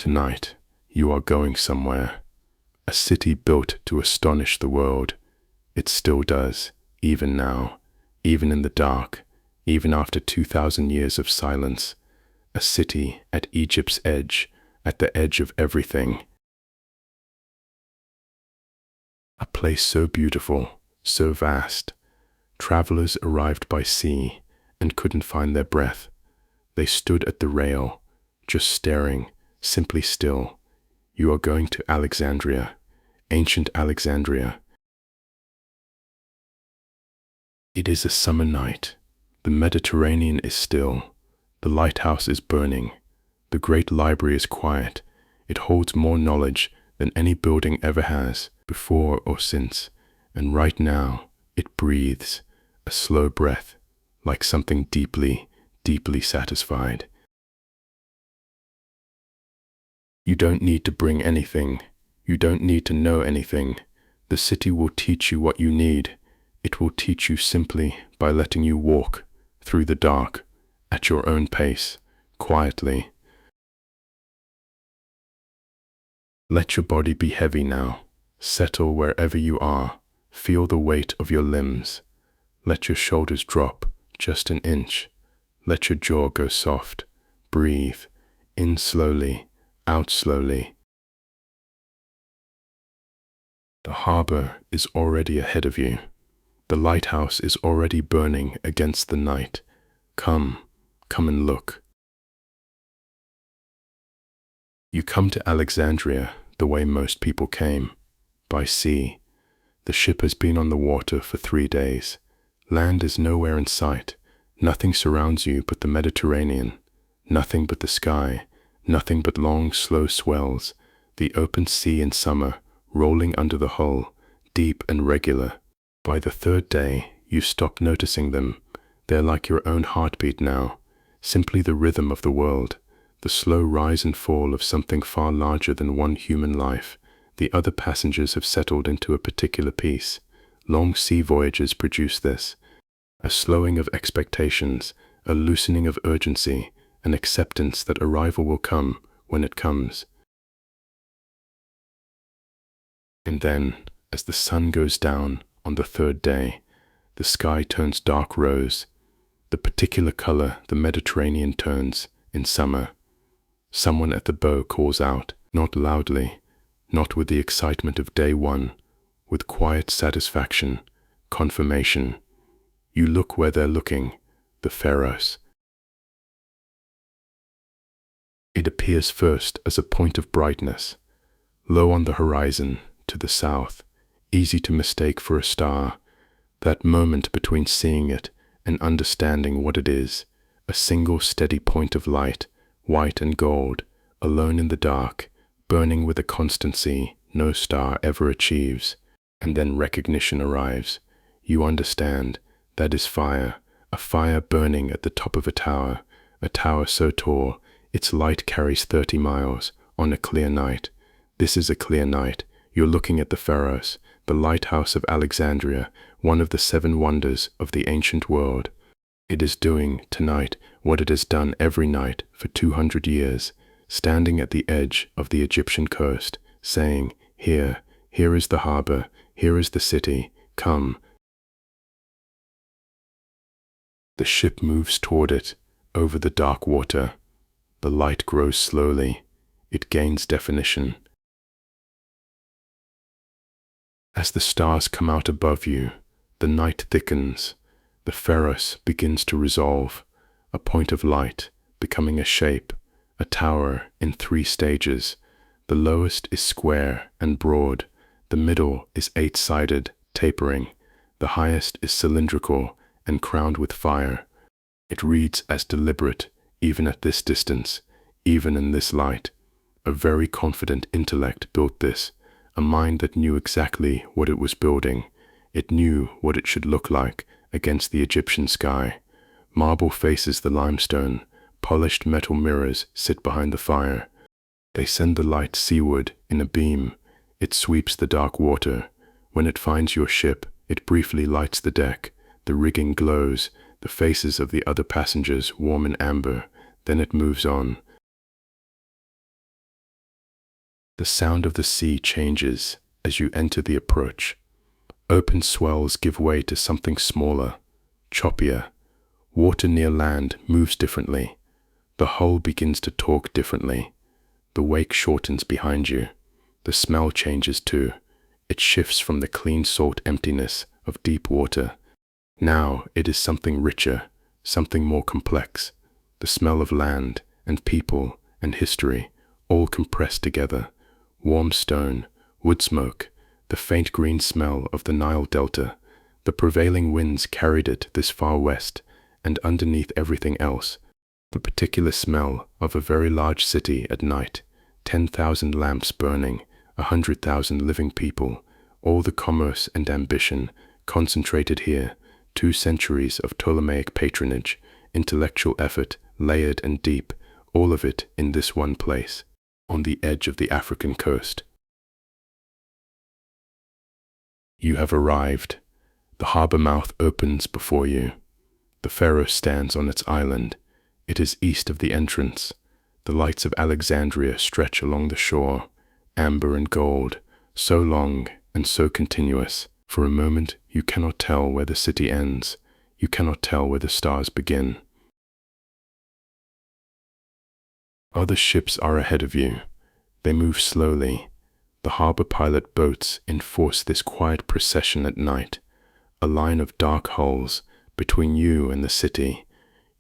Tonight, you are going somewhere. A city built to astonish the world. It still does, even now, even in the dark, even after 2,000 years of silence. A city at Egypt's edge, at the edge of everything. A place so beautiful, so vast. Travelers arrived by sea and couldn't find their breath. They stood at the rail, just staring, simply still. You are going to Alexandria, ancient Alexandria. It is a summer night. The Mediterranean is still. The lighthouse is burning. The great library is quiet. It holds more knowledge than any building ever has, before or since. And right now, it breathes, a slow breath, like something deeply, deeply satisfied. You don't need to bring anything. You don't need to know anything. The city will teach you what you need. It will teach you simply by letting you walk through the dark, at your own pace, quietly. Let your body be heavy now. Settle wherever you are. Feel the weight of your limbs. Let your shoulders drop just an inch. Let your jaw go soft. Breathe. In slowly, out slowly. The harbor is already ahead of you. The lighthouse is already burning against the night. Come and look. You come to Alexandria the way most people came, by sea. The ship has been on the water for 3 days. Land is nowhere in sight. Nothing surrounds you but the Mediterranean. Nothing but the sky. Nothing but long, slow swells. The open sea in summer, rolling under the hull, deep and regular. By the 3rd day, you stop noticing them. They're like your own heartbeat now. Simply the rhythm of the world. The slow rise and fall of something far larger than one human life. The other passengers have settled into a particular peace. Long sea voyages produce this. A slowing of expectations, a loosening of urgency, an acceptance that arrival will come when it comes. And then, as the sun goes down on the 3rd day, the sky turns dark rose, the particular color the Mediterranean turns in summer. Someone at the bow calls out, not loudly, not with the excitement of day one, with quiet satisfaction, confirmation. You look where they're looking, the Pharos. It appears first as a point of brightness, low on the horizon, to the south, easy to mistake for a star. That moment between seeing it and understanding what it is, a single steady point of light, white and gold, alone in the dark, burning with a constancy no star ever achieves. And then recognition arrives. You understand, that is fire, a fire burning at the top of a tower so tall, its light carries 30 miles, on a clear night. This is a clear night. You're looking at the Pharos, the lighthouse of Alexandria, one of the 7 wonders of the ancient world. It is doing, tonight, what it has done every night for 200 years, standing at the edge of the Egyptian coast, saying, here is the harbor, here is the city, come. The ship moves toward it, over the dark water. The light grows slowly. It gains definition. As the stars come out above you, the night thickens. The Pharos begins to resolve, a point of light, becoming a shape, a tower in 3 stages. The lowest is square and broad. The middle is 8-sided, tapering. The highest is cylindrical and crowned with fire. It reads as deliberate, even at this distance, even in this light. A very confident intellect built this, a mind that knew exactly what it was building. It knew what it should look like against the Egyptian sky. Marble faces the limestone. Polished metal mirrors sit behind the fire. They send the light seaward in a beam. It sweeps the dark water. When it finds your ship, it briefly lights the deck. The rigging glows, the faces of the other passengers warm in amber. Then it moves on. The sound of the sea changes as you enter the approach. Open swells give way to something smaller, choppier. Water near land moves differently. The hull begins to talk differently. The wake shortens behind you. The smell changes too. It shifts from the clean salt emptiness of deep water. Now it is something richer, something more complex. The smell of land and people and history, all compressed together. Warm stone, wood smoke, the faint green smell of the Nile Delta. The prevailing winds carried it this far west, and underneath everything else, the particular smell of a very large city at night, 10,000 lamps burning, 100,000 living people, all the commerce and ambition concentrated here, 2 centuries of Ptolemaic patronage, intellectual effort, layered and deep, all of it in this one place, on the edge of the African coast. You have arrived. The harbor mouth opens before you. The Pharos stands on its island. It is east of the entrance. The lights of Alexandria stretch along the shore, amber and gold, so long and so continuous. For a moment you cannot tell where the city ends. You cannot tell where the stars begin. Other ships are ahead of you. They move slowly. The harbor pilot boats enforce this quiet procession at night, a line of dark hulls between you and the city.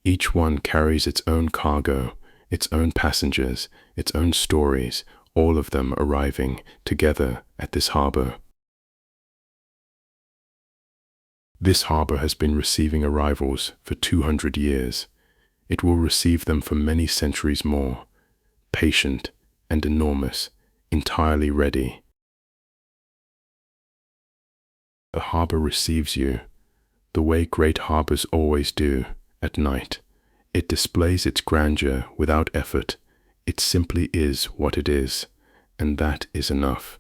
Each one carries its own cargo, its own passengers, its own stories, all of them arriving together at this harbor. This harbor has been receiving arrivals for 200 years. It will receive them for many centuries more, patient and enormous, entirely ready. The harbor receives you, the way great harbors always do, at night. It displays its grandeur without effort. It simply is what it is, and that is enough.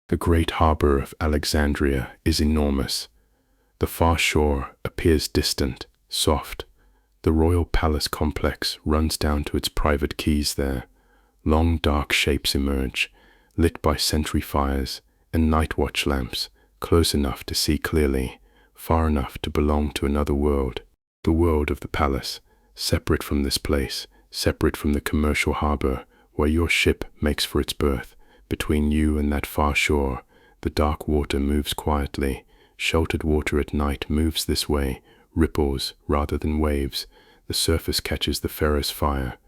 The great harbor of Alexandria is enormous. The far shore appears distant, soft. The royal palace complex runs down to its private quays there. Long dark shapes emerge, lit by sentry fires and night watch lamps, close enough to see clearly, far enough to belong to another world, the world of the palace, separate from this place, separate from the commercial harbor where your ship makes for its berth. Between you and that far shore, the dark water moves quietly. Sheltered water at night moves this way, ripples rather than waves. The surface catches the Pharos fire.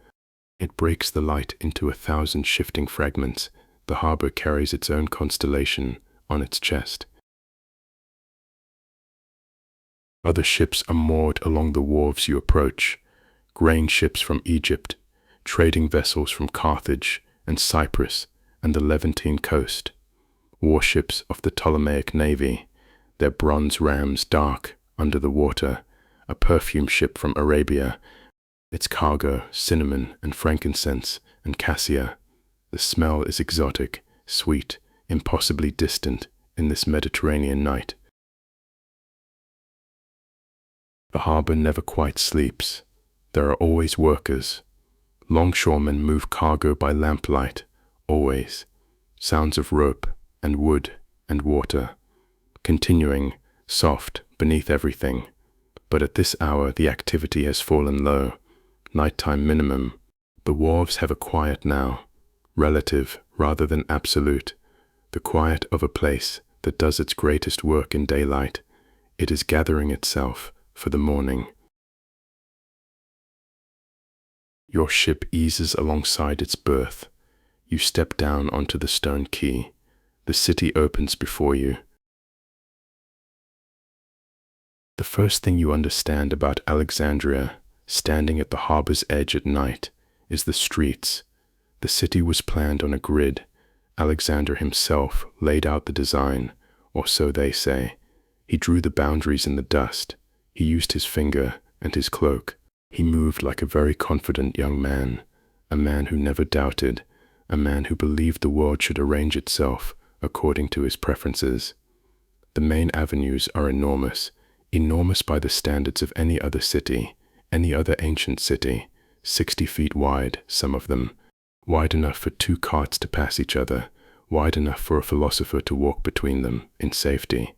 It breaks the light into 1,000 shifting fragments. The harbor carries its own constellation on its chest. Other ships are moored along the wharves you approach. Grain ships from Egypt, trading vessels from Carthage and Cyprus and the Levantine coast. Warships of the Ptolemaic navy, their bronze rams dark under the water. A perfume ship from Arabia, its cargo cinnamon and frankincense and cassia. The smell is exotic, sweet, impossibly distant in this Mediterranean night. The harbor never quite sleeps. There are always workers. Longshoremen move cargo by lamplight, always. Sounds of rope and wood and water, continuing, soft, beneath everything. But at this hour the activity has fallen low. Nighttime minimum. The wharves have a quiet now, relative rather than absolute. The quiet of a place that does its greatest work in daylight. It is gathering itself for the morning. Your ship eases alongside its berth. You step down onto the stone quay. The city opens before you. The first thing you understand about Alexandria, standing at the harbor's edge at night, is the streets. The city was planned on a grid. Alexander himself laid out the design, or so they say. He drew the boundaries in the dust. He used his finger and his cloak. He moved like a very confident young man, a man who never doubted, a man who believed the world should arrange itself according to his preferences. The main avenues are enormous, enormous by the standards of any other city, any other ancient city, 60 feet wide, some of them, wide enough for two carts to pass each other, wide enough for a philosopher to walk between them in safety.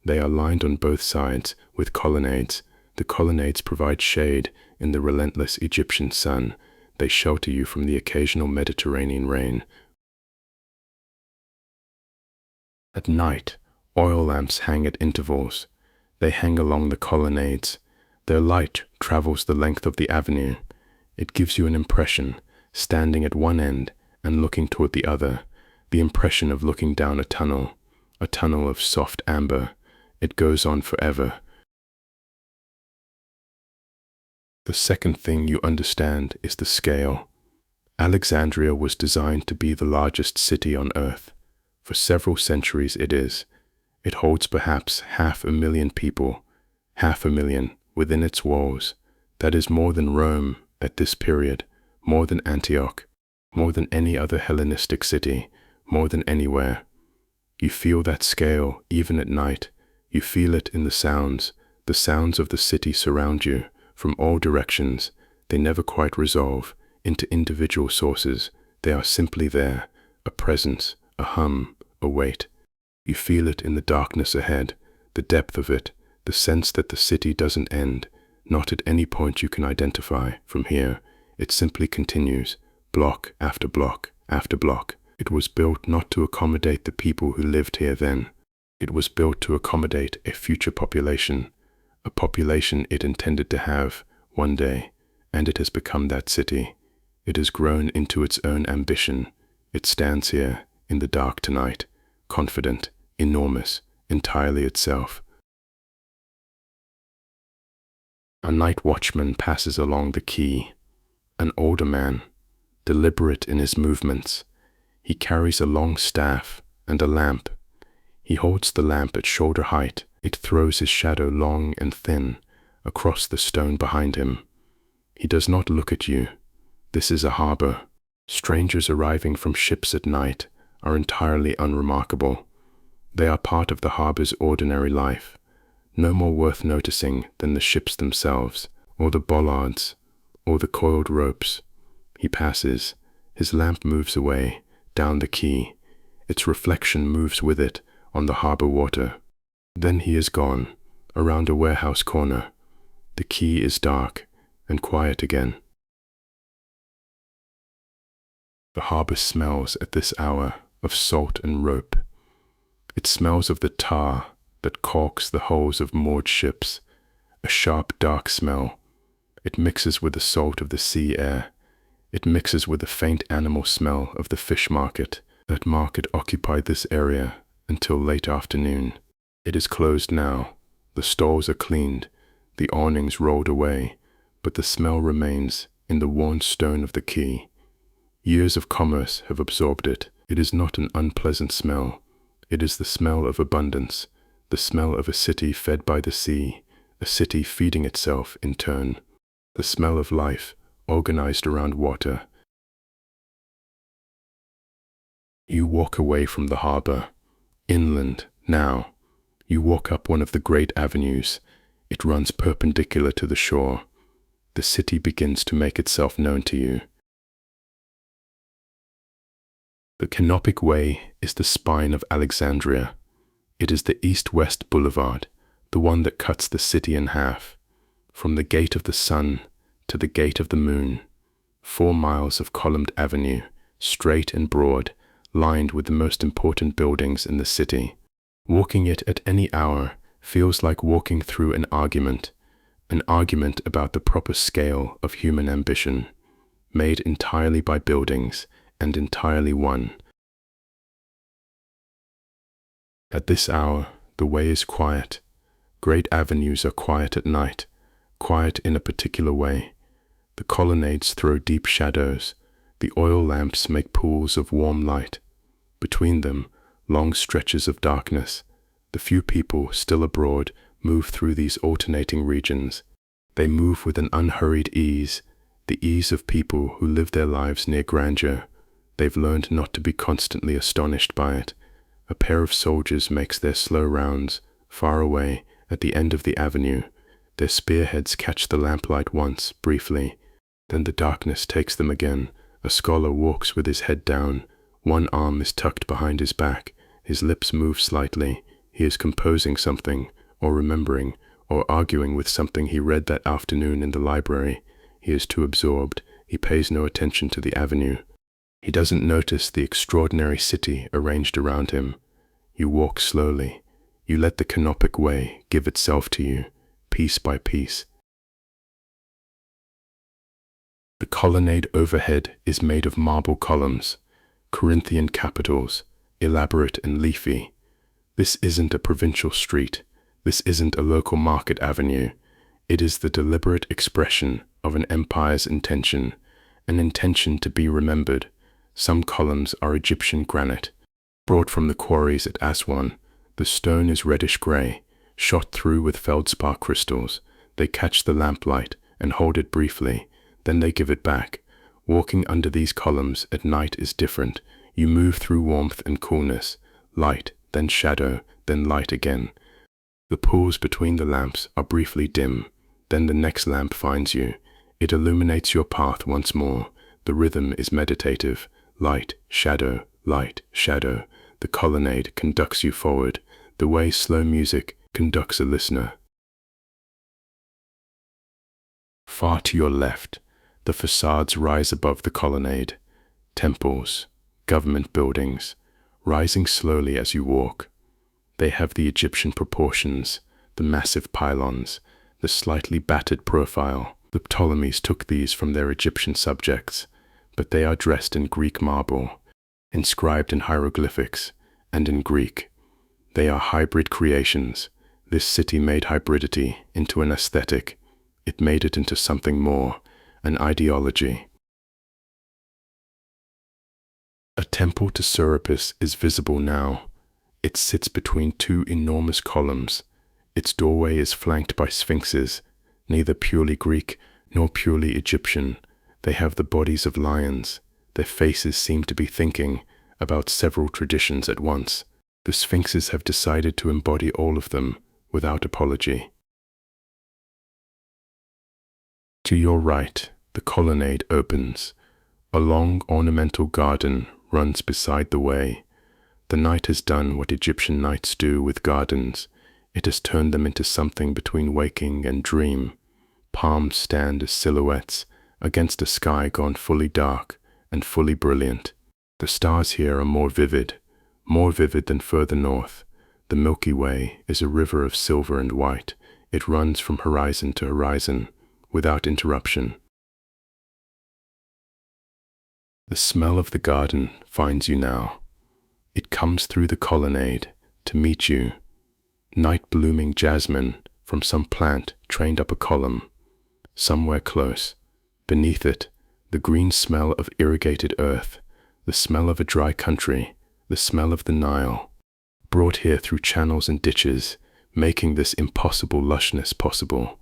They are lined on both sides with colonnades. The colonnades provide shade in the relentless Egyptian sun. They shelter you from the occasional Mediterranean rain. At night, oil lamps hang at intervals. They hang along the colonnades. Their light travels the length of the avenue. It gives you an impression, standing at one end and looking toward the other, the impression of looking down a tunnel of soft amber. It goes on forever. The second thing you understand is the scale. Alexandria was designed to be the largest city on earth. For several centuries it is. It holds perhaps 500,000 people, 500,000 within its walls. That is more than Rome at this period, more than Antioch, more than any other Hellenistic city, more than anywhere. You feel that scale even at night. You feel it in the sounds of the city surround you from all directions. They never quite resolve into individual sources. They are simply there, a presence, a hum, a weight. You feel it in the darkness ahead, the depth of it, the sense that the city doesn't end, not at any point you can identify from here. It simply continues, block after block after block. It was built not to accommodate the people who lived here then. It was built to accommodate a future population, a population it intended to have one day, and it has become that city. It has grown into its own ambition. It stands here in the dark tonight, confident, enormous, entirely itself. A night watchman passes along the quay, an older man, deliberate in his movements. He carries a long staff and a lamp. He holds the lamp at shoulder height. It throws his shadow long and thin across the stone behind him. He does not look at you. This is a harbor. Strangers arriving from ships at night are entirely unremarkable. They are part of the harbor's ordinary life, no more worth noticing than the ships themselves, or the bollards, or the coiled ropes. He passes. His lamp moves away, down the quay. Its reflection moves with it on the harbor water. Then he is gone, around a warehouse corner. The quay is dark and quiet again. The harbor smells at this hour of salt and rope. It smells of the tar that caulks the hulls of moored ships, a sharp, dark smell. It mixes with the salt of the sea air. It mixes with the faint animal smell of the fish market. That market occupied this area until late afternoon. It is closed now. The stalls are cleaned, the awnings rolled away, but the smell remains in the worn stone of the quay. Years of commerce have absorbed it. It is not an unpleasant smell. It is the smell of abundance, the smell of a city fed by the sea, a city feeding itself in turn, the smell of life organized around water. You walk away from the harbor, inland now. You walk up one of the great avenues. It runs perpendicular to the shore. The city begins to make itself known to you. The Canopic Way is the spine of Alexandria. It is the east-west boulevard, the one that cuts the city in half. From the Gate of the Sun to the Gate of the Moon, 4 miles of columned avenue, straight and broad, lined with the most important buildings in the city. Walking it at any hour feels like walking through an argument about the proper scale of human ambition, made entirely by buildings and entirely won. At this hour, the way is quiet. Great avenues are quiet at night, quiet in a particular way. The colonnades throw deep shadows. The oil lamps make pools of warm light. Between them, long stretches of darkness. The few people still abroad move through these alternating regions. They move with an unhurried ease, the ease of people who live their lives near grandeur. They've learned not to be constantly astonished by it. A pair of soldiers makes their slow rounds, far away, at the end of the avenue. Their spearheads catch the lamplight once, briefly. Then the darkness takes them again, A scholar walks with his head down. One arm is tucked behind his back. His lips move slightly. He is composing something, or remembering, or arguing with something he read that afternoon in the library. He is too absorbed. He pays no attention to the avenue. He doesn't notice the extraordinary city arranged around him. You walk slowly. You let the Canopic Way give itself to you, piece by piece. The colonnade overhead is made of marble columns, Corinthian capitals, elaborate and leafy. This isn't a provincial street. This isn't a local market avenue. It is the deliberate expression of an empire's intention, an intention to be remembered. Some columns are Egyptian granite, brought from the quarries at Aswan. The stone is reddish-gray, shot through with feldspar crystals. They catch the lamplight and hold it briefly, then they give it back. Walking under these columns at night is different. You move through warmth and coolness, light, then shadow, then light again. The pools between the lamps are briefly dim, then the next lamp finds you. It illuminates your path once more. The rhythm is meditative. Light, shadow, light, shadow. The colonnade conducts you forward, the way slow music conducts a listener. Far to your left, the facades rise above the colonnade. Temples, government buildings, rising slowly as you walk. They have the Egyptian proportions, the massive pylons, the slightly battered profile. The Ptolemies took these from their Egyptian subjects, but they are dressed in Greek marble, inscribed in hieroglyphics, and in Greek. They are hybrid creations. This city made hybridity into an aesthetic. It made it into something more, an ideology. A temple to Serapis is visible now. It sits between two enormous columns. Its doorway is flanked by sphinxes, neither purely Greek nor purely Egyptian. They have the bodies of lions. Their faces seem to be thinking about several traditions at once. The sphinxes have decided to embody all of them without apology. To your right, the colonnade opens. A long ornamental garden runs beside the way. The night has done what Egyptian nights do with gardens. It has turned them into something between waking and dream. Palms stand as silhouettes against a sky gone fully dark and fully brilliant. The stars here are more vivid than further north. The Milky Way is a river of silver and white. It runs from horizon to horizon, without interruption. The smell of the garden finds you now. It comes through the colonnade to meet you. Night-blooming jasmine from some plant trained up a column. Somewhere close, beneath it, the green smell of irrigated earth, the smell of a dry country, the smell of the Nile, brought here through channels and ditches, making this impossible lushness possible.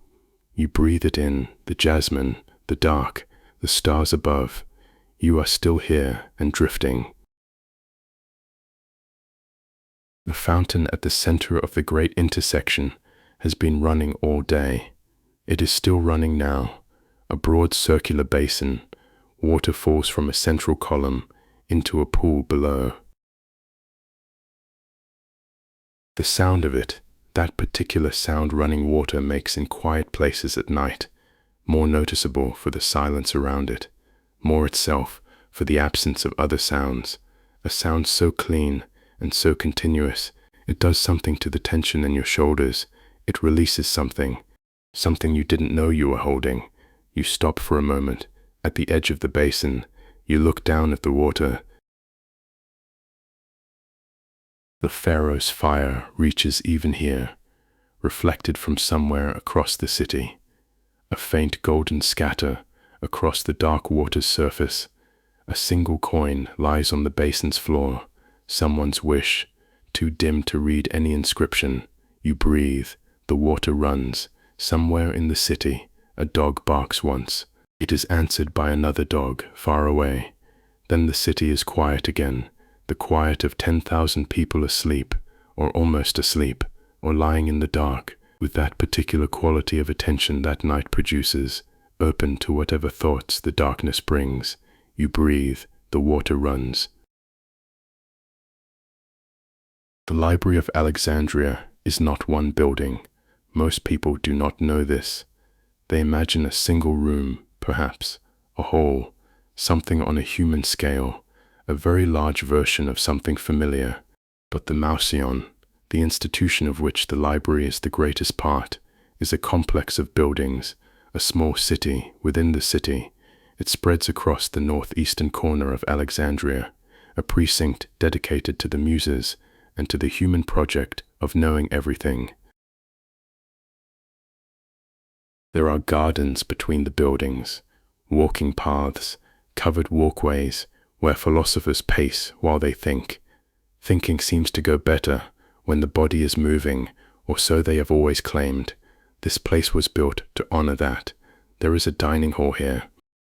You breathe it in, the jasmine, the dark, the stars above. You are still here and drifting. The fountain at the center of the great intersection has been running all day. It is still running now, a broad circular basin. Water falls from a central column into a pool below. The sound of it, that particular sound running water makes in quiet places at night, more noticeable for the silence around it, more itself for the absence of other sounds, a sound so clean and so continuous, it does something to the tension in your shoulders. It releases something you didn't know you were holding. You stop for a moment. At the edge of the basin, you look down at the water. The Pharos fire reaches even here, reflected from somewhere across the city. A faint golden scatter across the dark water's surface. A single coin lies on the basin's floor. Someone's wish, too dim to read any inscription. You breathe. The water runs. Somewhere in the city, a dog barks once. It is answered by another dog, far away. Then the city is quiet again, the quiet of 10,000 people asleep, or almost asleep, or lying in the dark, with that particular quality of attention that night produces, open to whatever thoughts the darkness brings. You breathe, the water runs. The Library of Alexandria is not one building. Most people do not know this. They imagine a single room, perhaps, a hall, something on a human scale, a very large version of something familiar. But the Mouseion, the institution of which the library is the greatest part, is a complex of buildings, a small city within the city. It spreads across the northeastern corner of Alexandria, a precinct dedicated to the Muses and to the human project of knowing everything. There are gardens between the buildings, walking paths, covered walkways, where philosophers pace while they think. Thinking seems to go better when the body is moving, or so they have always claimed. This place was built to honor that. There is a dining hall here.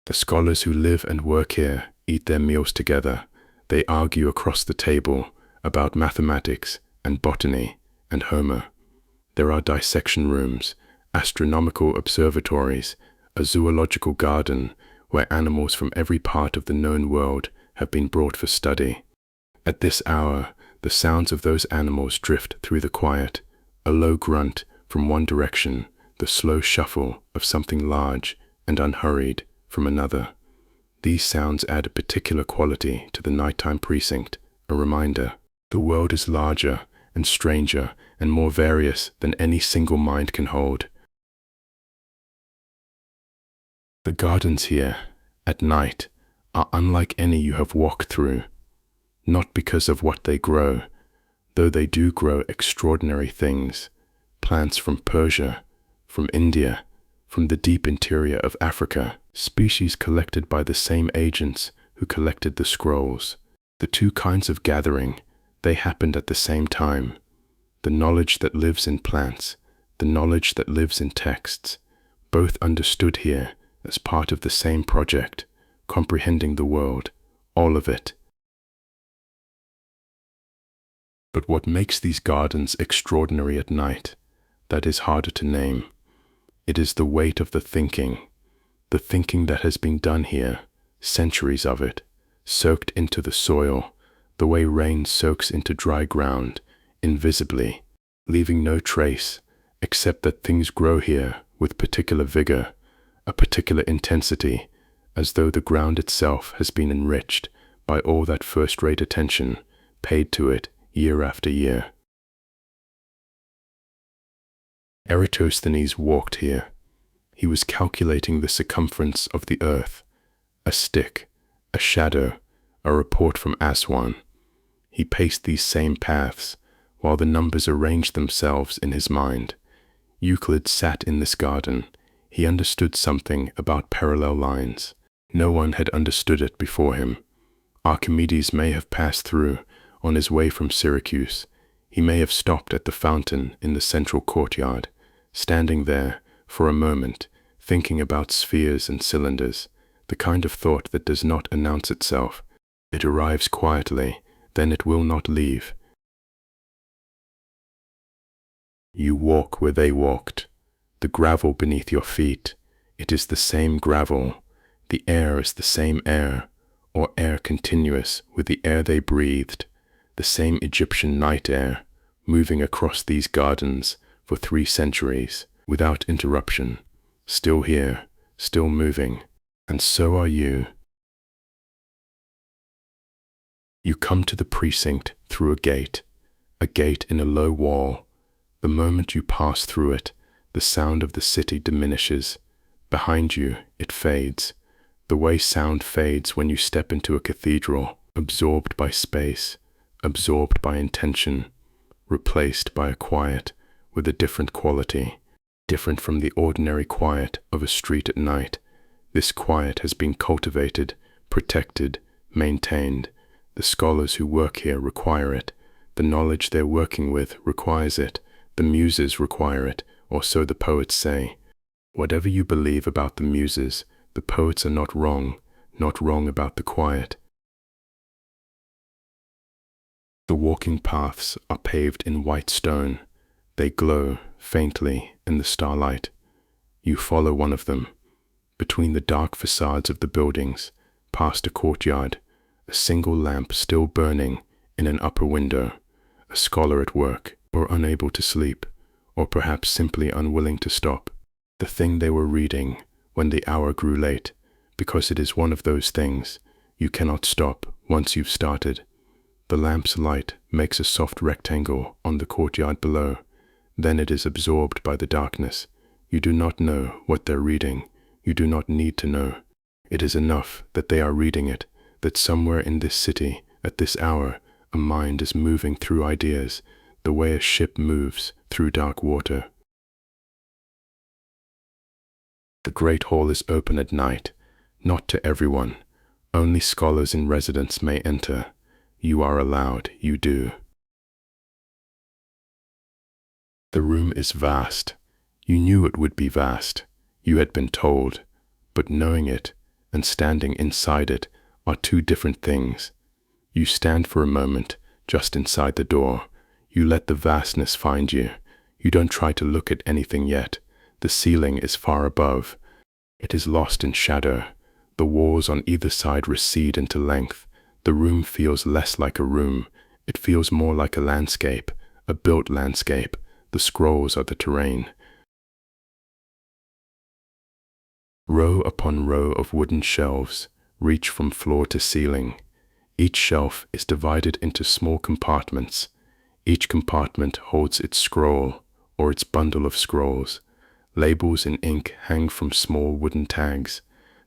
The scholars who live and work here eat their meals together. They argue across the table about mathematics and botany and Homer. There are dissection rooms, astronomical observatories, a zoological garden where animals from every part of the known world have been brought for study. At this hour, the sounds of those animals drift through the quiet, a low grunt from one direction, the slow shuffle of something large and unhurried from another. These sounds add a particular quality to the nighttime precinct, a reminder. The world is larger and stranger and more various than any single mind can hold. The gardens here, at night, are unlike any you have walked through, not because of what they grow, though they do grow extraordinary things, plants from Persia, from India, from the deep interior of Africa, species collected by the same agents who collected the scrolls. The two kinds of gathering, they happened at the same time. The knowledge that lives in plants, the knowledge that lives in texts, both understood here as part of the same project, comprehending the world, all of it. But what makes these gardens extraordinary at night, that is harder to name. It is the weight of the thinking that has been done here, centuries of it, soaked into the soil, the way rain soaks into dry ground, invisibly, leaving no trace, except that things grow here with particular vigor, a particular intensity, as though the ground itself has been enriched by all that first-rate attention paid to it year after year. Eratosthenes walked here. He was calculating the circumference of the earth, a stick, a shadow, a report from Aswan. He paced these same paths, while the numbers arranged themselves in his mind. Euclid sat in this garden. He understood something about parallel lines. No one had understood it before him. Archimedes may have passed through on his way from Syracuse. He may have stopped at the fountain in the central courtyard, standing there for a moment, thinking about spheres and cylinders, the kind of thought that does not announce itself. It arrives quietly, then it will not leave. You walk where they walked. The gravel beneath your feet, it is the same gravel. The air is the same air, or air continuous with the air they breathed, the same Egyptian night air, moving across these gardens for 3 centuries, without interruption, still here, still moving, and so are you. You come to the precinct through a gate in a low wall. The moment you pass through it, the sound of the city diminishes. Behind you, it fades. The way sound fades when you step into a cathedral, absorbed by space, absorbed by intention, replaced by a quiet with a different quality, different from the ordinary quiet of a street at night. This quiet has been cultivated, protected, maintained. The scholars who work here require it. The knowledge they're working with requires it. The Muses require it, or so the poets say. Whatever you believe about the Muses, the poets are not wrong about the quiet. The walking paths are paved in white stone. They glow faintly in the starlight. You follow one of them. Between the dark facades of the buildings, past a courtyard, a single lamp still burning in an upper window, a scholar at work, or unable to sleep, or perhaps simply unwilling to stop the thing they were reading when the hour grew late, because it is one of those things you cannot stop once you've started. The lamp's light makes a soft rectangle on the courtyard below. Then it is absorbed by the darkness. You do not know what they're reading. You do not need to know. It is enough that they are reading it, that somewhere in this city, at this hour, a mind is moving through ideas, the way a ship moves through dark water. The great hall is open at night, not to everyone. Only scholars in residence may enter. You are allowed, you do. The room is vast. You knew it would be vast. You had been told. But knowing it and standing inside it are two different things. You stand for a moment just inside the door. You let the vastness find you. You don't try to look at anything yet. The ceiling is far above. It is lost in shadow. The walls on either side recede into length. The room feels less like a room. It feels more like a landscape, a built landscape. The scrolls are the terrain. Row upon row of wooden shelves reach from floor to ceiling. Each shelf is divided into small compartments. Each compartment holds its scroll or its bundle of scrolls. Labels in ink hang from small wooden tags.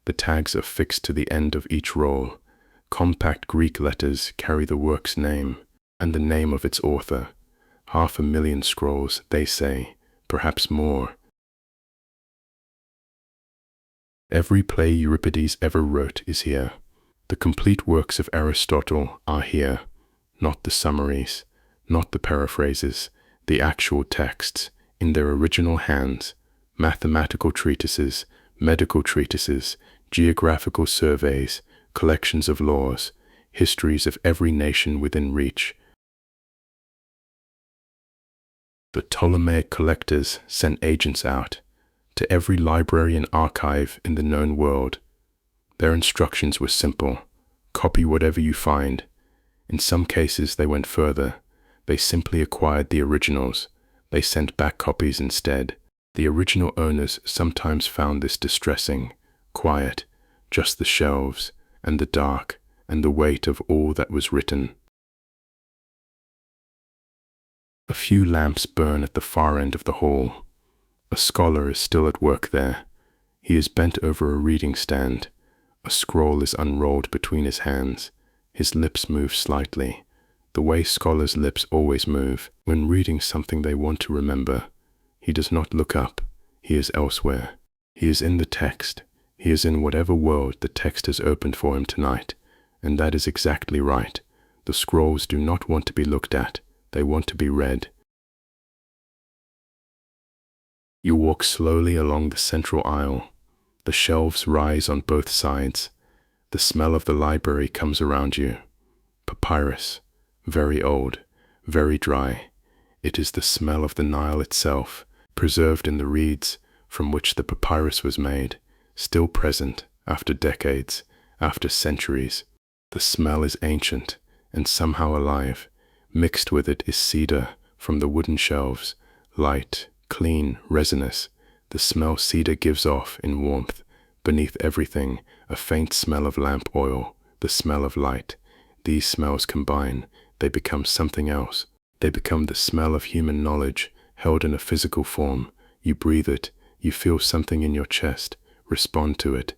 The tags are fixed to the end of each roll. Compact Greek letters carry the work's name and the name of its author. 500,000 scrolls, they say, perhaps more. Every play Euripides ever wrote is here. The complete works of Aristotle are here, not the summaries, not the paraphrases, the actual texts, in their original hands, mathematical treatises, medical treatises, geographical surveys, collections of laws, histories of every nation within reach. The Ptolemaic collectors sent agents out to every library and archive in the known world. Their instructions were simple: copy whatever you find. In some cases they went further. They simply acquired the originals. They sent back copies instead. The original owners sometimes found this distressing. Quiet, just the shelves, and the dark, and the weight of all that was written. A few lamps burn at the far end of the hall. A scholar is still at work there. He is bent over a reading stand. A scroll is unrolled between his hands. His lips move slightly, the way scholars' lips always move when reading something they want to remember. He does not look up. He is elsewhere. He is in the text. He is in whatever world the text has opened for him tonight. And that is exactly right. The scrolls do not want to be looked at. They want to be read. You walk slowly along the central aisle. The shelves rise on both sides. The smell of the library comes around you. Papyrus, very old, very dry. It is the smell of the Nile itself, preserved in the reeds from which the papyrus was made, still present after decades, after centuries. The smell is ancient and somehow alive. Mixed with it is cedar from the wooden shelves, light, clean, resinous. The smell cedar gives off in warmth. Beneath everything, a faint smell of lamp oil, the smell of light. These smells combine. They become something else. They become the smell of human knowledge, held in a physical form. You breathe it. You feel something in your chest. Respond to it.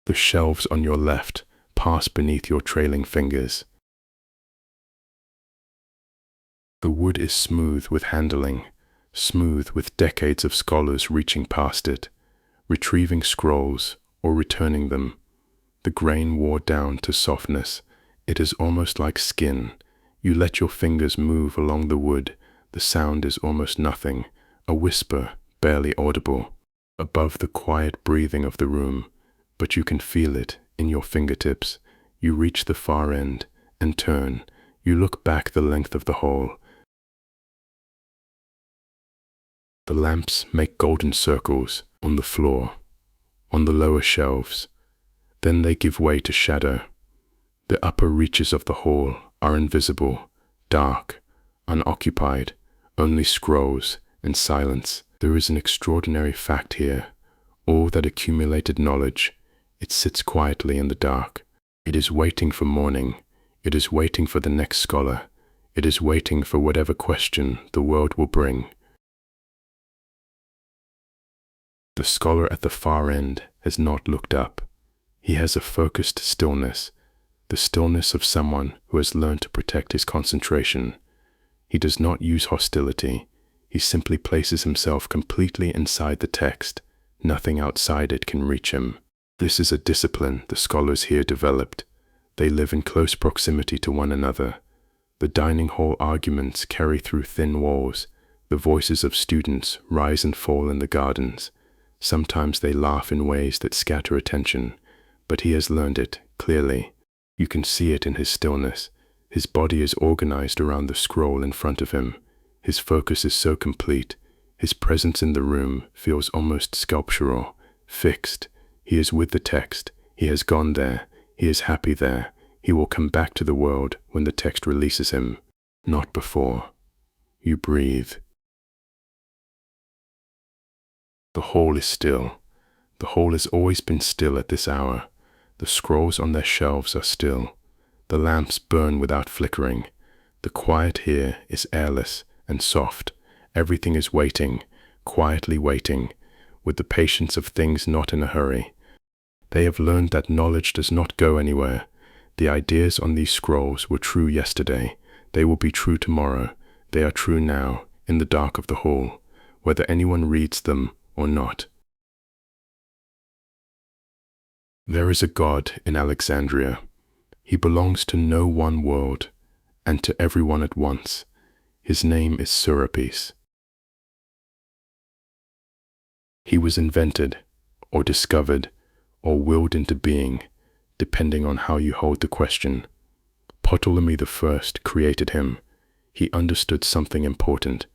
The shelves on your left pass beneath your trailing fingers. The wood is smooth with handling, smooth with decades of scholars reaching past it, retrieving scrolls or returning them. The grain wore down to softness. It is almost like skin. You let your fingers move along the wood. The sound is almost nothing, a whisper, barely audible, above the quiet breathing of the room. But you can feel it in your fingertips. You reach the far end and turn. You look back the length of the hall. The lamps make golden circles on the floor, on the lower shelves. Then they give way to shadow. The upper reaches of the hall are invisible, dark, unoccupied, only scrolls and silence. There is an extraordinary fact here. All that accumulated knowledge, it sits quietly in the dark. It is waiting for morning. It is waiting for the next scholar. It is waiting for whatever question the world will bring. The scholar at the far end has not looked up. He has a focused stillness, the stillness of someone who has learned to protect his concentration. He does not use hostility. He simply places himself completely inside the text. Nothing outside it can reach him. This is a discipline the scholars here developed. They live in close proximity to one another. The dining hall arguments carry through thin walls. The voices of students rise and fall in the gardens. Sometimes they laugh in ways that scatter attention, but he has learned it clearly. You can see it in his stillness. His body is organized around the scroll in front of him. His focus is so complete. His presence in the room feels almost sculptural, fixed. He is with the text. He has gone there. He is happy there. He will come back to the world when the text releases him, not before. You breathe. The hall is still. The hall has always been still at this hour. The scrolls on their shelves are still. The lamps burn without flickering. The quiet here is airless and soft. Everything is waiting, quietly waiting, with the patience of things not in a hurry. They have learned that knowledge does not go anywhere. The ideas on these scrolls were true yesterday. They will be true tomorrow. They are true now, in the dark of the hall, whether anyone reads them or not. There is a God in Alexandria. He belongs to no one world, and to everyone at once. His name is Serapis. He was invented, or discovered, or willed into being, depending on how you hold the question. Ptolemy I created him. He understood something important.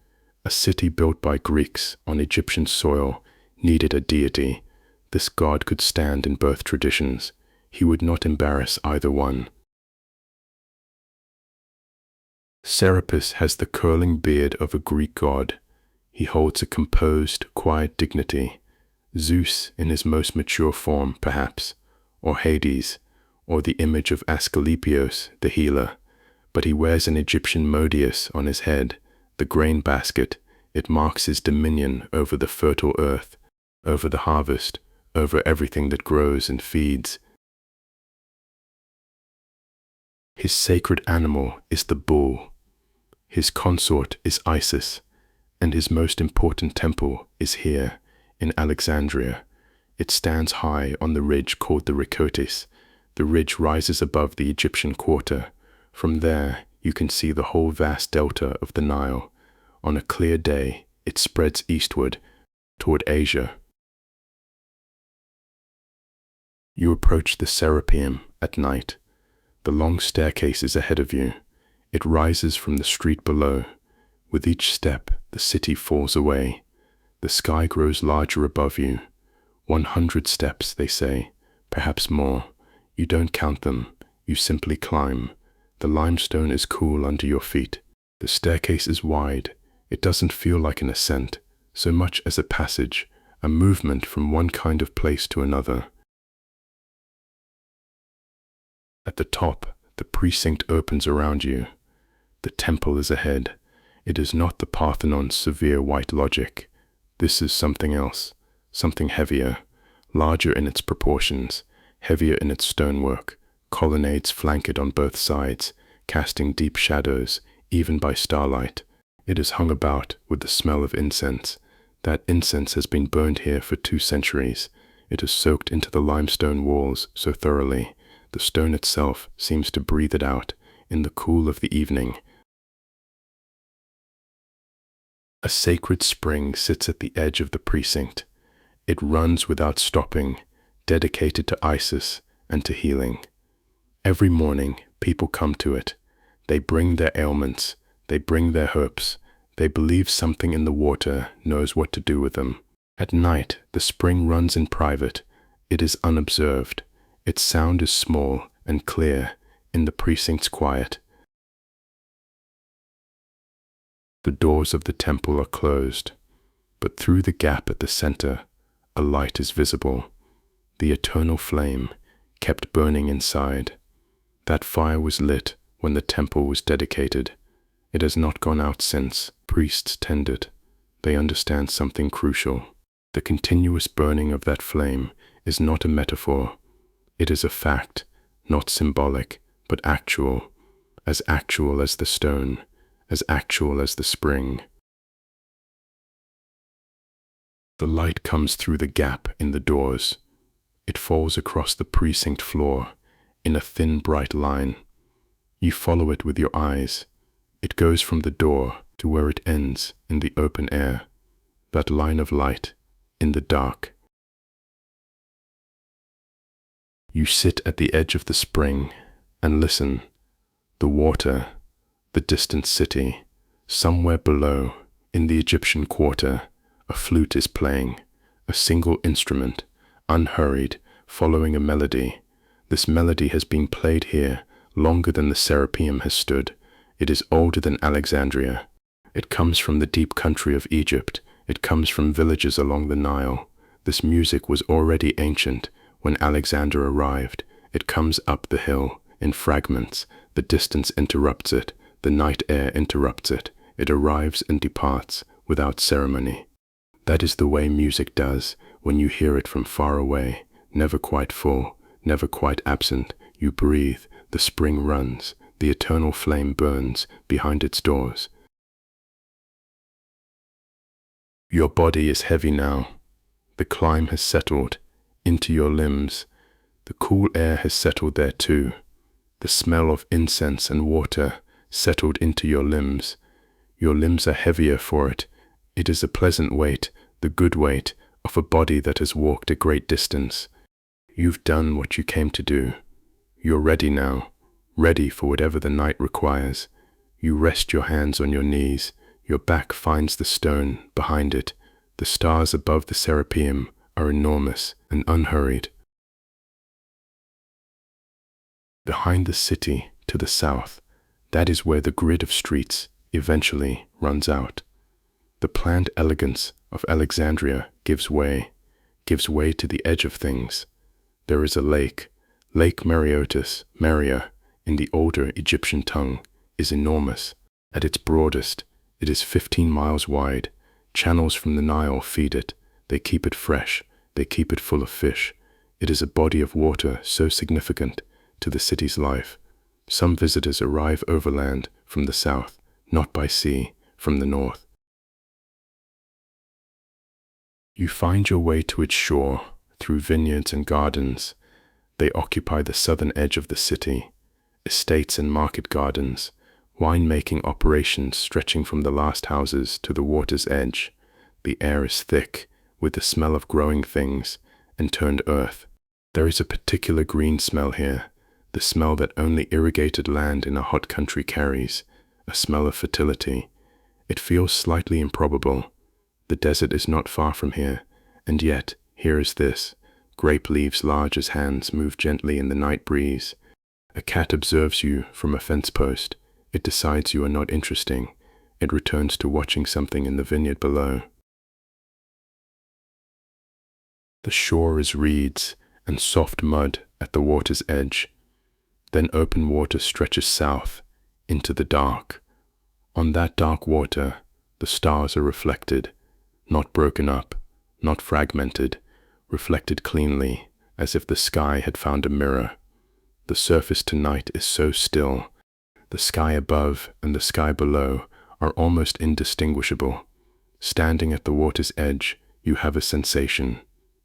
A city built by Greeks on Egyptian soil needed a deity. This god could stand in both traditions. He would not embarrass either one. Serapis has the curling beard of a Greek god. He holds a composed, quiet dignity. Zeus in his most mature form, perhaps, or Hades, or the image of Asclepios, the healer. But he wears an Egyptian modius on his head, the grain basket. It marks his dominion over the fertile earth, over the harvest, over everything that grows and feeds. His sacred animal is the bull. His consort is Isis, and his most important temple is here, in Alexandria. It stands high on the ridge called the Mareotis. The ridge rises above the Egyptian quarter. From there, you can see the whole vast delta of the Nile. On a clear day, it spreads eastward, toward Asia. You approach the Serapeum at night. The long staircase is ahead of you. It rises from the street below. With each step, the city falls away. The sky grows larger above you. 100 steps, they say, perhaps more. You don't count them. You simply climb. The limestone is cool under your feet. The staircase is wide. It doesn't feel like an ascent, so much as a passage, a movement from one kind of place to another. At the top, the precinct opens around you. The temple is ahead. It is not the Parthenon's severe white logic. This is something else, something heavier, larger in its proportions, heavier in its stonework. Colonnades flank it on both sides, casting deep shadows, even by starlight. It is hung about with the smell of incense. That incense has been burned here for 2 centuries. It has soaked into the limestone walls so thoroughly. The stone itself seems to breathe it out in the cool of the evening. A sacred spring sits at the edge of the precinct. It runs without stopping, dedicated to Isis and to healing. Every morning, people come to it. They bring their ailments. They bring their hopes. They believe something in the water knows what to do with them. At night, the spring runs in private, It is unobserved. Its sound is small and clear in the precinct's quiet. The doors of the temple are closed, but through the gap at the center, a light is visible. The eternal flame kept burning inside. That fire was lit when the temple was dedicated. It has not gone out since. Priests tend it. They understand something crucial. The continuous burning of that flame is not a metaphor. It is a fact, not symbolic, but actual as the stone, as actual as the spring. The light comes through the gap in the doors. It falls across the precinct floor in a thin, bright line. You follow it with your eyes. It goes from the door to where it ends in the open air. That line of light in the dark. You sit at the edge of the spring and listen. The water, the distant city, somewhere below, in the Egyptian quarter, a flute is playing, a single instrument, unhurried, following a melody. This melody has been played here longer than the Serapeum has stood. It is older than Alexandria. It comes from the deep country of Egypt. It comes from villages along the Nile. This music was already ancient when Alexander arrived. It comes up the hill in fragments. The distance interrupts it. The night air interrupts it. It arrives and departs without ceremony. That is the way music does when you hear it from far away, never quite full, never quite absent. You breathe, the spring runs, the eternal flame burns behind its doors. Your body is heavy now. The climb has settled into your limbs. The cool air has settled there too. The smell of incense and water settled into your limbs. Your limbs are heavier for it. It is a pleasant weight, the good weight of a body that has walked a great distance. You've done what you came to do. You're ready now, ready for whatever the night requires. You rest your hands on your knees. Your back finds the stone behind it. The stars above the Serapeum are enormous and unhurried. Behind the city, to the south, that is where the grid of streets eventually runs out. The planned elegance of Alexandria gives way to the edge of things. There is a lake, Lake Mareotis. Maria, in the older Egyptian tongue, is enormous. At its broadest, it is 15 miles wide. Channels from the Nile feed it. They keep it fresh. They keep it full of fish. It is a body of water so significant to the city's life. Some visitors arrive overland from the south, not by sea, from the north. You find your way to its shore through vineyards and gardens. They occupy the southern edge of the city. Estates and market gardens, wine-making operations stretching from the last houses to the water's edge. The air is thick with the smell of growing things and turned earth. There is a particular green smell here, the smell that only irrigated land in a hot country carries, a smell of fertility. It feels slightly improbable. The desert is not far from here, and yet here is this. Grape leaves large as hands move gently in the night breeze. A cat observes you from a fence post. It decides you are not interesting. It returns to watching something in the vineyard below. The shore is reeds and soft mud at the water's edge. Then open water stretches south into the dark. On that dark water, the stars are reflected, not broken up, not fragmented, reflected cleanly, as if the sky had found a mirror. The surface tonight is so still. The sky above and the sky below are almost indistinguishable. Standing at the water's edge, you have a sensation.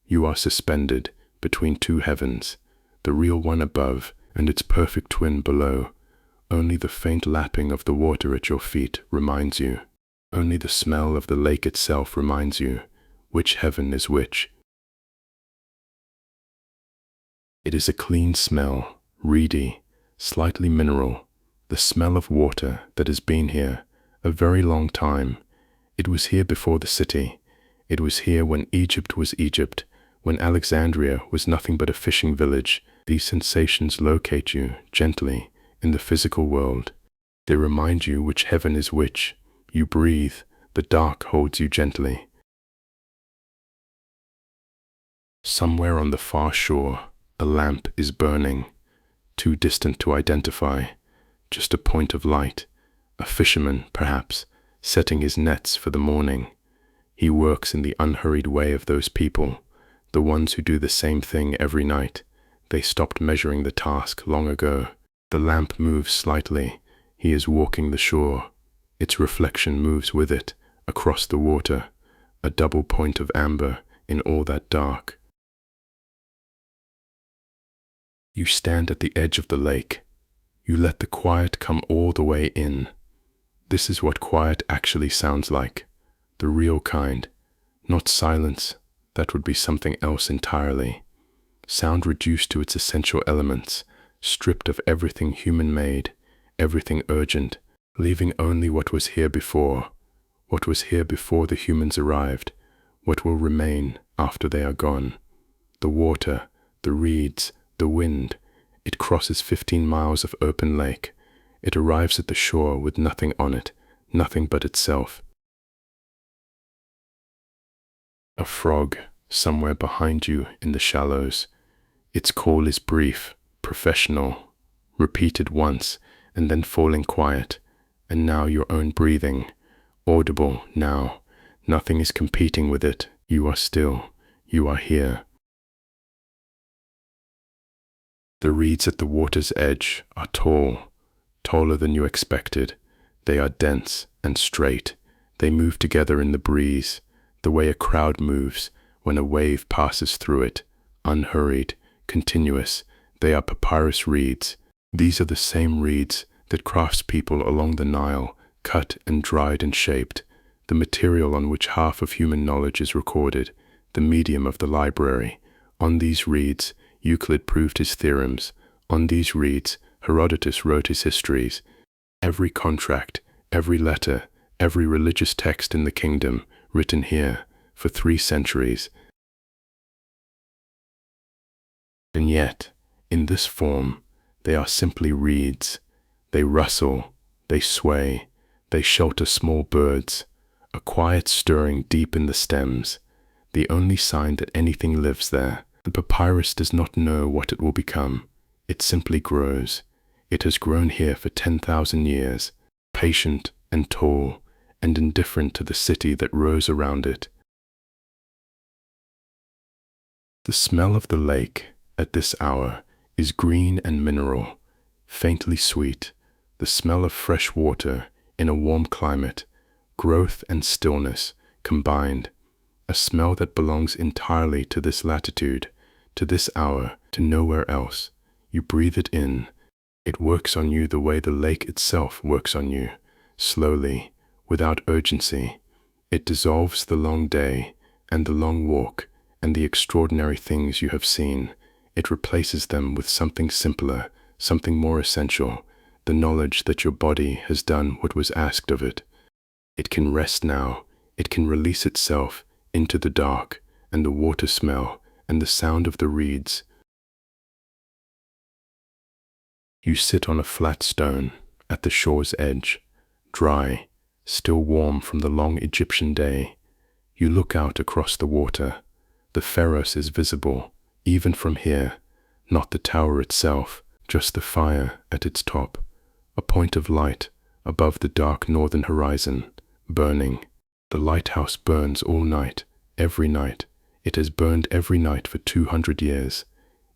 You are suspended between two heavens, the real one above and its perfect twin below. Only the faint lapping of the water at your feet reminds you. Only the smell of the lake itself reminds you which heaven is which. It is a clean smell, reedy, slightly mineral, the smell of water that has been here a very long time. It was here before the city. It was here when Egypt was Egypt, When Alexandria was nothing but a fishing village, these sensations locate you gently in the physical world. They remind you which heaven is which. You breathe, the dark holds you gently. Somewhere on the far shore, a lamp is burning, too distant to identify, just a point of light, a fisherman, perhaps, setting his nets for the morning. He works in the unhurried way of those people, the ones who do the same thing every night. They stopped measuring the task long ago. The lamp moves slightly. He is walking the shore. Its reflection moves with it, across the water, a double point of amber in all that dark. You stand at the edge of the lake. You let the quiet come all the way in. This is what quiet actually sounds like, the real kind, not silence, that would be something else entirely. Sound reduced to its essential elements, stripped of everything human-made, everything urgent, leaving only what was here before the humans arrived, what will remain after they are gone. The water, the reeds, the wind. It crosses 15 miles of open lake. It arrives at the shore with nothing on it, nothing but itself. A frog, somewhere behind you in the shallows. Its call is brief, professional, repeated once, and then falling quiet. And now your own breathing, audible now. Nothing is competing with it. You are still. You are here. The reeds at the water's edge are tall, taller than you expected. They are dense and straight. They move together in the breeze, the way a crowd moves when a wave passes through it, unhurried, continuous. They are papyrus reeds. These are the same reeds that craftspeople along the Nile cut and dried and shaped, the material on which half of human knowledge is recorded, the medium of the library. On these reeds, Euclid proved his theorems. On these reeds, Herodotus wrote his histories. Every contract, every letter, every religious text in the kingdom, written here for 3 centuries. And yet, in this form, they are simply reeds. They rustle, they sway, they shelter small birds, a quiet stirring deep in the stems, the only sign that anything lives there. The papyrus does not know what it will become. It simply grows. It has grown here for 10,000 years, patient and tall and indifferent to the city that rose around it. The smell of the lake at this hour is green and mineral, faintly sweet, the smell of fresh water in a warm climate, growth and stillness combined, a smell that belongs entirely to this latitude, to this hour, to nowhere else. You breathe it in. It works on you the way the lake itself works on you, slowly, without urgency. It dissolves the long day and the long walk and the extraordinary things you have seen. It replaces them with something simpler, something more essential, the knowledge that your body has done what was asked of it. It can rest now. It can release itself into the dark and the water smell and the sound of the reeds. You sit on a flat stone at the shore's edge, dry, still warm from the long Egyptian day. You look out across the water. The Pharos is visible, even from here, not the tower itself, just the fire at its top, a point of light above the dark northern horizon, burning. The lighthouse burns all night, every night. It has burned every night for 200 years.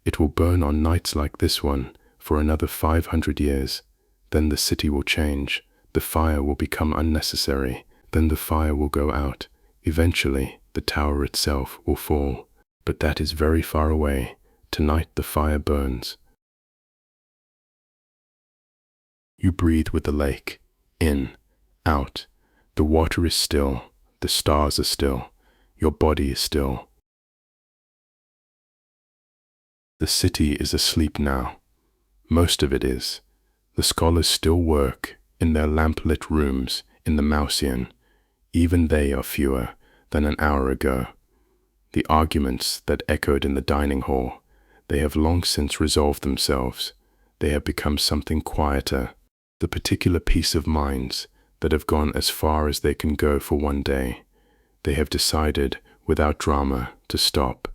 It will burn on nights like this one for another 500 years. Then the city will change. The fire will become unnecessary. Then the fire will go out. Eventually, the tower itself will fall. But that is very far away. Tonight the fire burns. You breathe with the lake. In, out. The water is still. The stars are still. Your body is still. The city is asleep now. Most of it is. The scholars still work in their lamp-lit rooms in the Mouseion. Even they are fewer than an hour ago. The arguments that echoed in the dining hall, they have long since resolved themselves. They have become something quieter. The particular peace of minds that have gone as far as they can go for one day. They have decided, without drama, to stop.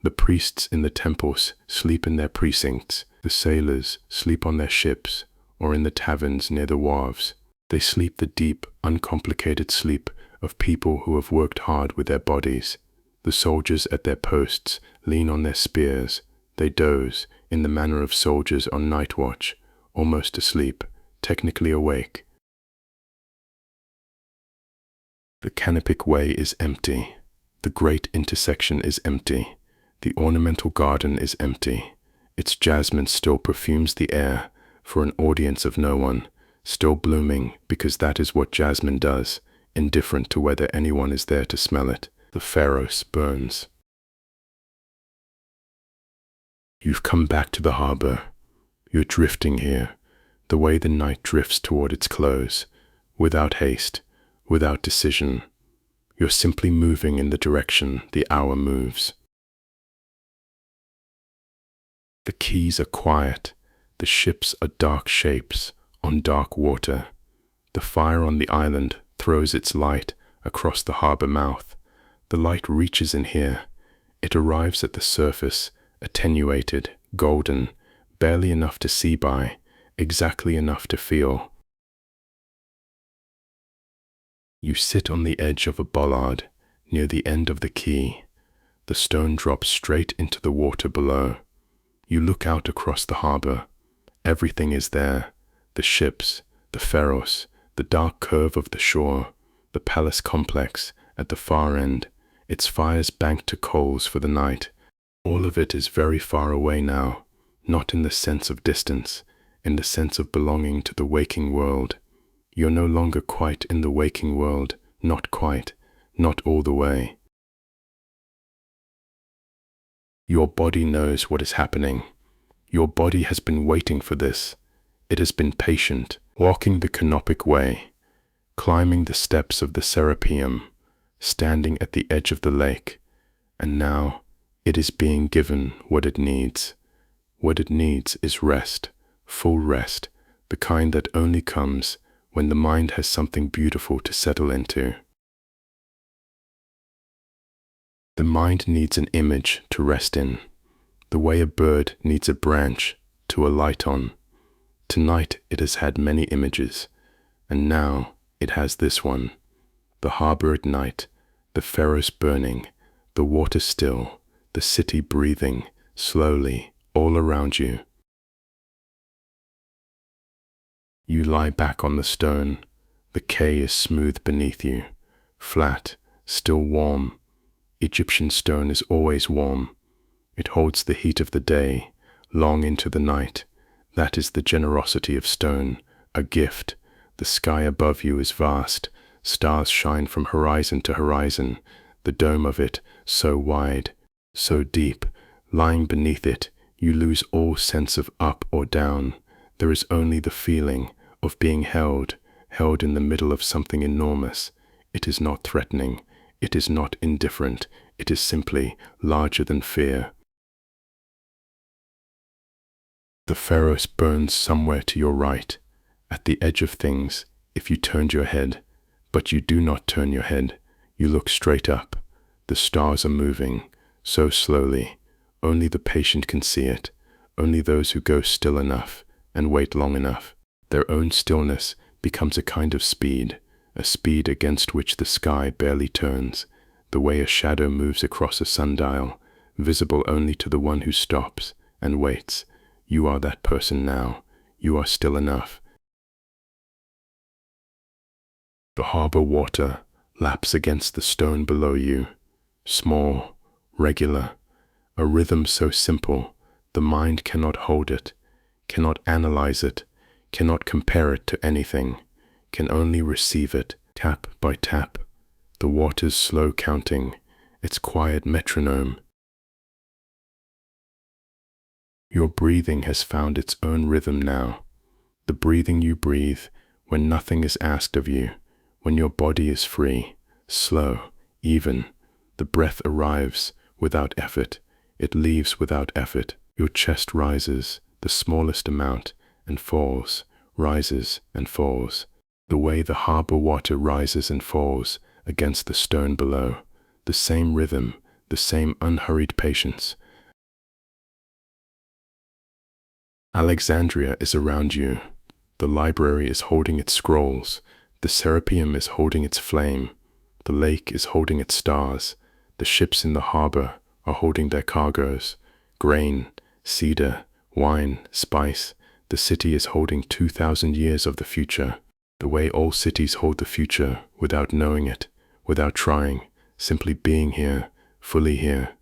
The priests in the temples sleep in their precincts. The sailors sleep on their ships or in the taverns near the wharves. They sleep the deep, uncomplicated sleep of people who have worked hard with their bodies. The soldiers at their posts lean on their spears. They doze in the manner of soldiers on night watch, almost asleep, technically awake. The Canopic Way is empty. The great intersection is empty. The ornamental garden is empty. Its jasmine still perfumes the air for an audience of no one, still blooming because that is what jasmine does, indifferent to whether anyone is there to smell it. The Pharos burns. You've come back to the harbor. You're drifting here, the way the night drifts toward its close, without haste, without decision. You're simply moving in the direction the hour moves. The quays are quiet. The ships are dark shapes on dark water. The fire on the island throws its light across the harbor mouth. The light reaches in here. It arrives at the surface, attenuated, golden, barely enough to see by, exactly enough to feel. You sit on the edge of a bollard near the end of the quay. The stone drops straight into the water below. You look out across the harbor. Everything is there. The ships, the Pharos, the dark curve of the shore, the palace complex at the far end, its fires banked to coals for the night. All of it is very far away now, not in the sense of distance, in the sense of belonging to the waking world. You're no longer quite in the waking world, not quite, not all the way. Your body knows what is happening. Your body has been waiting for this. It has been patient, walking the Canopic Way, climbing the steps of the Serapeum, standing at the edge of the lake, and now it is being given what it needs. What it needs is rest, full rest, the kind that only comes when the mind has something beautiful to settle into. The mind needs an image to rest in, the way a bird needs a branch to alight on. Tonight it has had many images, and now it has this one. The harbor at night, the Pharos burning, the water still, the city breathing, slowly, all around you. You lie back on the stone. The quay is smooth beneath you, flat, still warm. Egyptian stone is always warm. It holds the heat of the day, long into the night. That is the generosity of stone, a gift. The sky above you is vast. Stars shine from horizon to horizon. The dome of it, so wide, so deep, lying beneath it, you lose all sense of up or down. There is only the feeling of being held in the middle of something enormous. It is not threatening. It is not indifferent. It is simply larger than fear. The Pharos burns somewhere to your right, at the edge of things, if you turned your head. But you do not turn your head. You look straight up. The stars are moving, so slowly. Only the patient can see it. Only those who go still enough and wait long enough. Their own stillness becomes a kind of speed, a speed against which the sky barely turns, the way a shadow moves across a sundial, visible only to the one who stops and waits. You are that person now. You are still enough. The harbor water laps against the stone below you, small, regular, a rhythm so simple the mind cannot hold it, cannot analyze it, cannot compare it to anything, can only receive it, tap by tap, the water's slow counting, its quiet metronome. Your breathing has found its own rhythm now, the breathing you breathe when nothing is asked of you, when your body is free, slow, even, The breath arrives without effort. It leaves without effort. Your chest rises the smallest amount and falls, rises and falls. The way the harbor water rises and falls against the stone below. The same rhythm, the same unhurried patience. Alexandria is around you. The library is holding its scrolls. The Serapeum is holding its flame. The lake is holding its stars. The ships in the harbor are holding their cargoes. Grain, cedar, wine, spice. The city is holding 2,000 years of the future. The way all cities hold the future without knowing it, without trying, simply being here, fully here,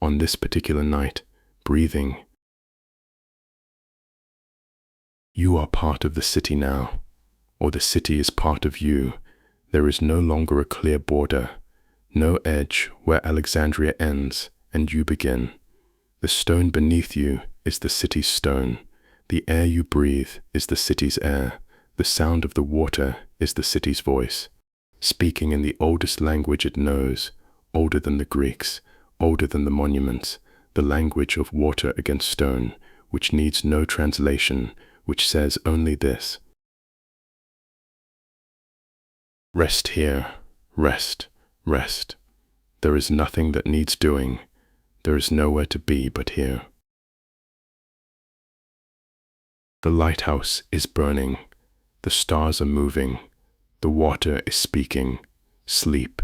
on this particular night, breathing. You are part of the city now, or the city is part of you. There is no longer a clear border, no edge where Alexandria ends and you begin. The stone beneath you is the city's stone. The air you breathe is the city's air. The sound of the water is the city's voice, speaking in the oldest language it knows, older than the Greeks, older than the monuments, the language of water against stone, which needs no translation, which says only this: rest here, rest, rest. There is nothing that needs doing. There is nowhere to be but here. The lighthouse is burning. The stars are moving. The water is speaking. Sleep,